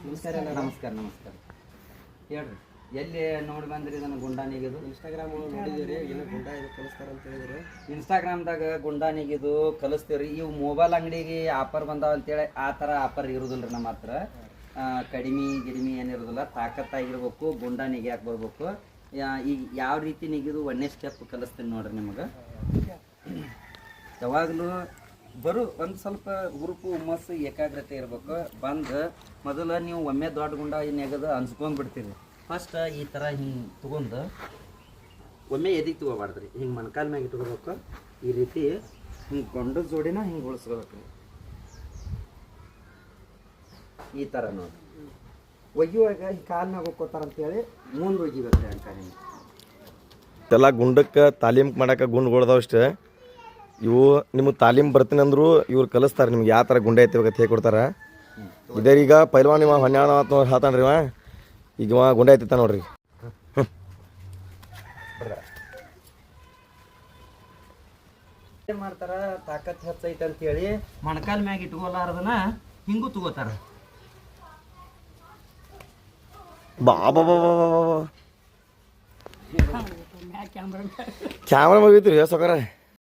ನಮಸ್ಕಾರ ನಮಸ್ಕಾರ ನಮಸ್ಕಾರ ಹೇಳ್ರಿ ಎಲ್ಲಿ ನೋಡಿ ಬಂದ್ರಿ ಇದನ್ನು ಗುಂಡಾನಿಗಿದು ಇನ್ಸ್ಟಾಗ್ರಾಮ್ ನೋಡಿದಿರಿ ಏನು ಗುಂಡ ಇದು ಕಲಿಸ್ತಾರ ಅಂತ ಹೇಳಿದ್ರು ಇನ್ಸ್ಟಾಗ್ರಾಮ್ದಾಗ ಗುಂಡಾನಿಗಿದು ಕಲಿಸ್ತೀವ್ರಿ ಇವು ಮೊಬೈಲ್ ಅಂಗಡಿಗೆ ಆಫರ್ ಬಂದಾವ ಅಂತೇಳಿ ಆ ಥರ ಆಫರ್ ಇರೋದಿಲ್ಲ ರೀ ನಮ್ಮ ಹತ್ರ ಕಡಿಮೆ ಗಿಡಿಮೆ ಏನಿರೋದಿಲ್ಲ ತಾಕತ್ತಾಗಿರ್ಬೇಕು ಗುಂಡಾನಿಗೆ ಯಾಕೆ ಬರ್ಬೇಕು ಈಗ ಯಾವ ರೀತಿ ನಿಗಿದು ಒಂದೇ ಸ್ಟೆಪ್ ಕಲಿಸ್ತೀನಿ ನೋಡ್ರಿ ನಿಮಗೆ ಯಾವಾಗಲೂ ಒಂದು ಸ್ವಲ್ಪ ಹುರುಪು ಹುಮ್ಮಸ್ಸು ಏಕಾಗ್ರತೆ ಇರ್ಬೇಕು ಬಂದು ಮೊದಲು ನೀವು ಒಮ್ಮೆ ದೊಡ್ಡ ಗುಂಡ ನೆಗದು ಅನ್ಸ್ಕೊಂಡ್ಬಿಡ್ತೀರಿ ಫಸ್ಟ್ ಈ ಥರ ಹಿಂಗೆ ತೊಗೊಂಡು ಒಮ್ಮೆ ಎದಿಗೆ ತೊಗೋಬಾರ್ದ್ರಿ ಹಿಂಗೆ ಮೊಣಕಾಲ ಮ್ಯಾಗ ಇಟ್ಕೋಬೇಕು ಈ ರೀತಿ ಹಿಂಗೆ ಗೊಂಡದ ಜೋಡಿನ ಹಿಂಗೆ ಉಳಿಸ್ಕೋಬೇಕು ಈ ಥರ ನೋಡಿ ಒಯ್ಯುವಾಗ ಕಾಲು ಮ್ಯಾಗ ಹೋಗ್ಕೋತಾರಂತೇಳಿ ಮುಂದೆ ಒಯ್ಗಿಬೇಕು ರೀ ಅಂಕ ನಿಮ್ಗೆ ಎಲ್ಲ ಗುಂಡಕ್ಕೆ ತಾಲೀಮ್ ಮಾಡಕ್ಕೆ ಗುಂಡ್ಗಳದವಷ್ಟು ಇವು ನಿಮಗೆ ತಾಲೀಮ್ ಬರ್ತೀನಿ ಅಂದ್ರು ಇವ್ರು ಕಲಿಸ್ತಾರೆ ನಿಮ್ಗೆ ಯಾವ ಥರ ಗುಂಡೆ ಐತಿ ಹೇಳಿ ಕೊಡ್ತಾರೆ ಇದೇ ಈಗ ಪೈಲ್ವಾನ್ ಇವ 12 ಹಾತಾನ್ರಿ ಇವ ಈಗ ಇವ ಗುಂಡೆ ಐತಿತ್ತ ನೋಡ್ರಿ ಏನು ಮಾಡ್ತಾರ ತಾಕತ್ ಹೆಚ್ಚೈತೆ ಅಂತೇಳಿ ಮೊಣಕಾಲ ಮ್ಯಾಗ ಇಟ್ಕೊಲಾರ್ದನ ಹಿಂಗೂ ತಗೋತಾರ ಬಾಬಾ ಕ್ಯಾಮ್ರಾ ಮುಗಿತ್ರಿ ಸೊಕರ